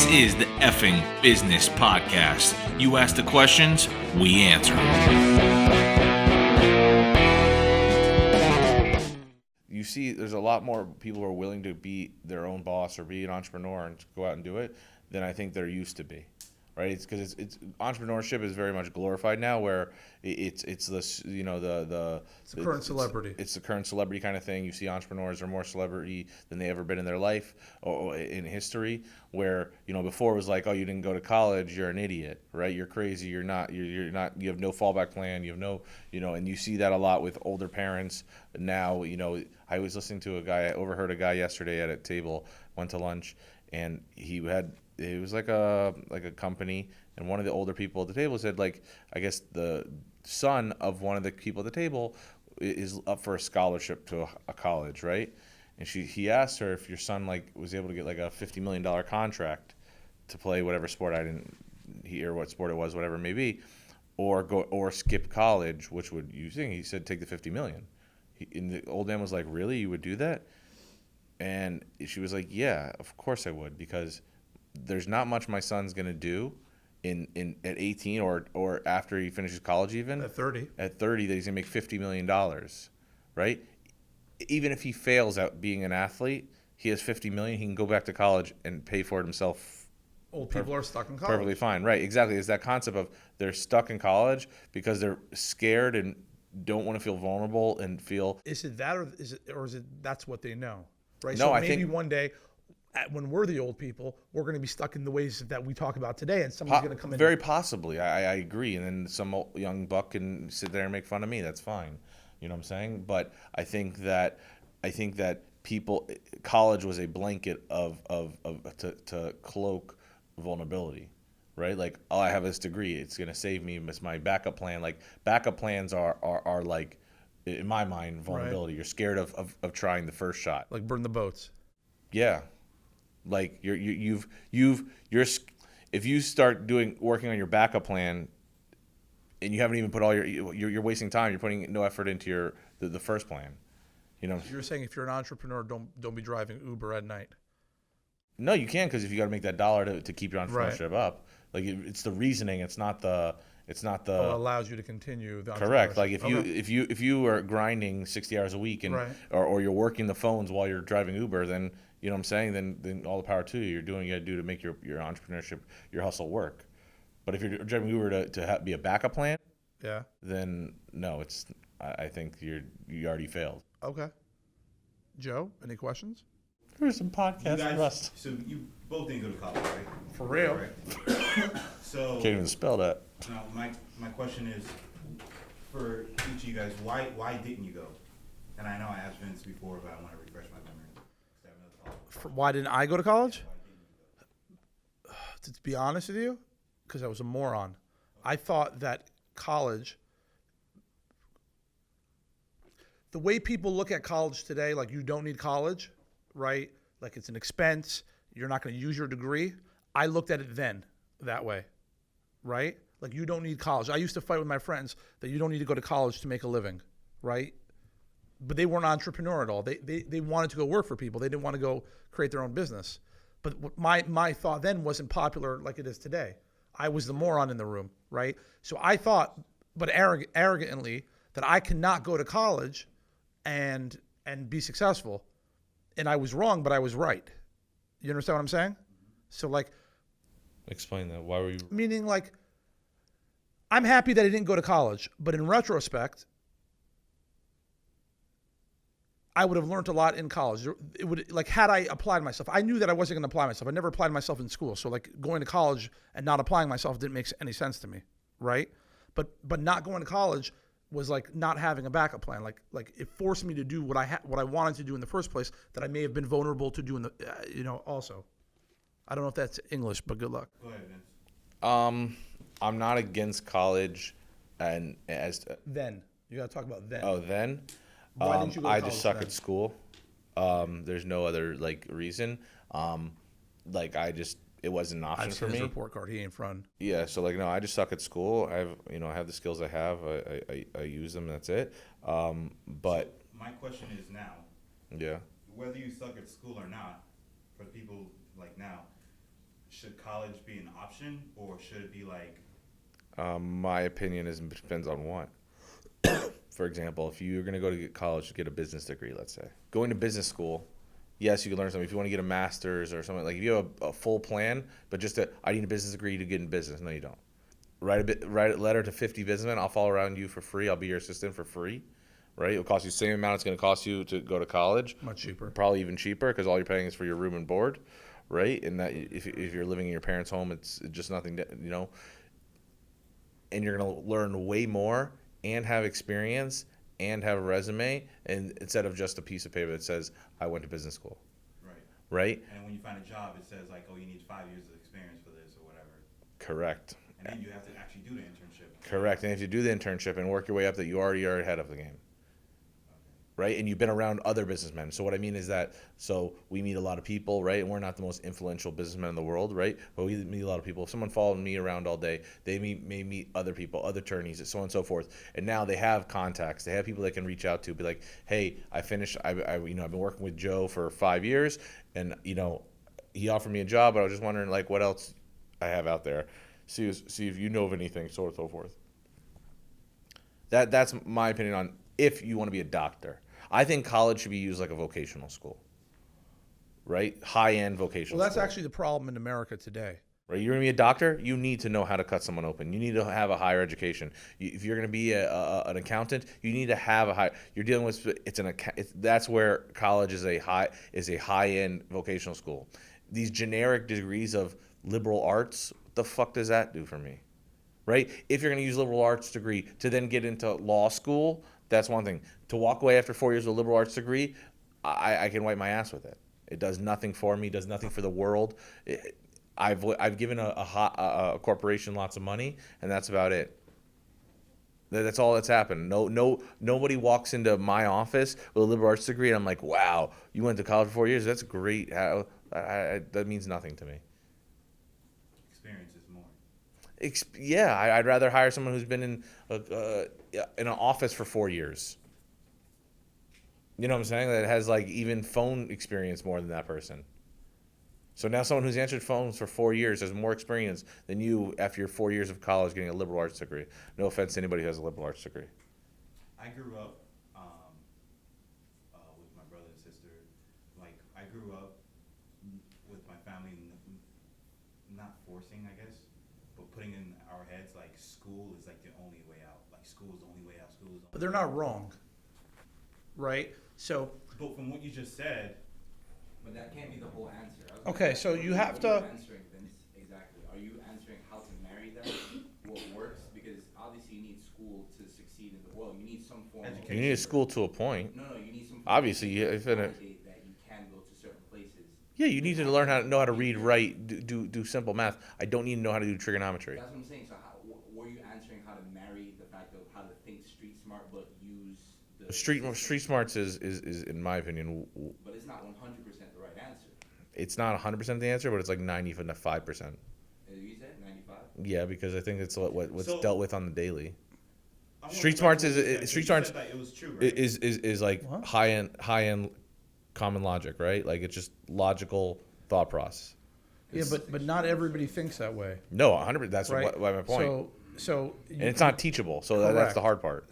This is the effing business podcast. You ask the questions, we answer. You see, there's a lot more people who are willing to be their own boss or be an entrepreneur and go out and do it than I think there used to be. Right? It's because it's entrepreneurship is very much glorified now, where it's this, you know, the current celebrity. It's the current celebrity kind of thing. You see, entrepreneurs are more celebrity than they ever been in their life or in history. Where, you know, before it was like, oh, you didn't go to college, you're an idiot, right? You're crazy. You're not. You have no fallback plan. You have no, you know, and you see that a lot with older parents now. You know, I was listening to I overheard a guy yesterday at a table, went to lunch, and it was like a company, and one of the older people at the table said, like, I guess the son of one of the people at the table is up for a scholarship to a college, right? And he asked her if your son was able to get like a $50 million contract to play whatever sport, I didn't hear what sport it was, whatever it may be, or skip college, which would you think? He said take the $50 million. And the old man was like, really, you would do that? And she was like, yeah, of course I would, because there's not much my son's gonna do at 18 or after he finishes college, even At 30 that he's gonna make $50 million, right? Even if he fails at being an athlete, he has $50 million. He can go back to college and pay for it himself. Old people are stuck in college. Perfectly fine, right? Exactly. It's that concept of they're stuck in college because they're scared and don't want to feel vulnerable and feel. Is it that, or is it that's what they know, right? No, so I maybe think one day, when we're the old people, we're going to be stuck in the ways that we talk about today, and someone's going to come in. Very possibly, I agree. And then some young buck can sit there and make fun of me. That's fine. You know what I'm saying? But I think that college was a blanket to cloak vulnerability, right? Like, oh, I have this degree, it's going to save me. It's my backup plan. Like, backup plans are like, in my mind, vulnerability. Right. You're scared of trying the first shot. Like burn the boats. Yeah. Like if you start working on your backup plan and you haven't even put all you're wasting time. You're putting no effort into the first plan. You know. So you're saying if you're an entrepreneur, don't be driving Uber at night. No, you can, because if you got to make that dollar to keep your entrepreneurship up, like it's the reasoning. It's not the. It allows you to continue the entrepreneurship. Correct. Like if you are grinding 60 hours a week and or you're working the phones while you're driving Uber, then you know what I'm saying. Then all the power to you. You're doing what you got to do to make your entrepreneurship, your hustle work. But if you're driving Uber to be a backup plan, then no, it's. I think you already failed. Okay. Joe, any questions? There's some podcast rust. So you both didn't go to college, right? For real. Right. So can't even spell that. Now my question is, for each of you guys, why didn't you go? And I know I asked Vince before, but I want to refresh my memory. Why didn't I go to college? To be honest with you, because I was a moron. I thought that college, the way people look at college today, like you don't need college, right? Like it's an expense. You're not going to use your degree. I looked at it then that way, right? Like you don't need college. I used to fight with my friends that you don't need to go to college to make a living, right? But they weren't entrepreneur at all. They wanted to go work for people. They didn't want to go create their own business. But my thought then wasn't popular like it is today. I was the moron in the room, right? So I thought, but arrogantly, that I cannot go to college and be successful. And I was wrong, but I was right. You understand what I'm saying? So like, explain that. Why were you? Meaning like, I'm happy that I didn't go to college, but in retrospect, I would have learned a lot in college. It would, like, had I applied myself, I knew that I wasn't going to apply myself. I never applied myself in school. So like going to college and not applying myself didn't make any sense to me. Right. But not going to college was like not having a backup plan. Like it forced me to do what I wanted to do in the first place that I may have been vulnerable to do in the, also. I don't know if that's English, but good luck. Go ahead, Vince. I'm not against college, and then you got to talk about then. Oh, then. Why didn't you go to I college just suck then? at school. There's no other reason. It wasn't an option for me. I've seen his report card. He ain't front. Yeah, so no, I just suck at school. I have the skills I have. I use them. That's it. But so my question is now. Yeah. Whether you suck at school or not, for people like now, should college be an option, or should it be like? My opinion is it depends on what. For example, if you're going to go to college to get a business degree, let's say, going to business school, yes, you can learn something. If you want to get a master's or something, like if you have a full plan, but just I need a business degree to get in business. No, you don't. Write a letter to 50 businessmen. I'll follow around you for free. I'll be your assistant for free, right? It'll cost you the same amount it's going to cost you to go to college. Much cheaper. Probably even cheaper because all you're paying is for your room and board, right? And that if you're living in your parents' home, it's just nothing, and you're going to learn way more and have experience and have a resume, and instead of just a piece of paper that says, I went to business school. Right? And when you find a job, it says like, oh, you need 5 years of experience for this or whatever. Correct. And then you have to actually do the internship. Correct. And if you do the internship and work your way up, that you already are ahead of the game. Right? And you've been around other businessmen. So what I mean is that, so we meet a lot of people, right? And we're not the most influential businessmen in the world, right? But we meet a lot of people. If someone followed me around all day, they may meet other people, other attorneys, so on and so forth. And now they have contacts. They have people they can reach out to, be like, hey, I've been working with Joe for 5 years, and, he offered me a job, but I was just wondering, like, what else I have out there. See if you know of anything, so on and so forth. That's my opinion on if you want to be a doctor. I think college should be used like a vocational school, right? High-end vocational Well, that's school. actually the problem in America today. Right, you're going to be a doctor, you need to know how to cut someone open. You need to have a higher education. If you're going to be an accountant, you need to have you're dealing with, that's where college is a high-end vocational school. These generic degrees of liberal arts, what the fuck does that do for me? Right? If you're going to use liberal arts degree to then get into law school, that's one thing. To walk away after 4 years with a liberal arts degree, I can wipe my ass with it. It does nothing for me, does nothing for the world. I've given a corporation lots of money, and that's about it. That's all that's happened. Nobody walks into my office with a liberal arts degree, and I'm like, wow, you went to college for 4 years? That's great. That means nothing to me. Experience is more. Yeah, I'd rather hire someone who's been in an office for 4 years. You know what I'm saying? That has like even phone experience more than that person. So now someone who's answered phones for 4 years has more experience than you after your 4 years of college getting a liberal arts degree. No offense to anybody who has a liberal arts degree. I grew up with my brother and sister. Like, I grew up with my family not forcing, I guess, but putting in our heads, like, school is, like, the only way out. Like, school is the only way out. School is the only But they're not wrong, right? So, But from what you just said, But that can't be the whole answer. Okay, so you have What to- are you answering, Vince? Exactly. Are you answering how to marry them? What works? Because obviously you need school to succeed in the world. You need some form Education. You need a school to a point. No, you need some form Obviously, of you- if in a- validate that you can go to certain places. Yeah, you need to learn how to read, write, do simple math. I don't need to know how to do trigonometry. That's what I'm saying. So were you answering how to marry the fact of how to think street smart but use the Street smarts is in my opinion, But it's not 100% the right answer. it's not 100% the answer, but it's like 95%. You said 95. Yeah, because I think it's what's So- dealt with on the daily. I wanna Street go back smarts to what you is- said, 'cause street you smarts said that it was true, right? Is like What? high end common logic, right? Like it's just logical thought process. yeah, but not everybody thinks that way, No, 100%. That's right? why my point. So And it's not teachable, so that's Correct. the hard part.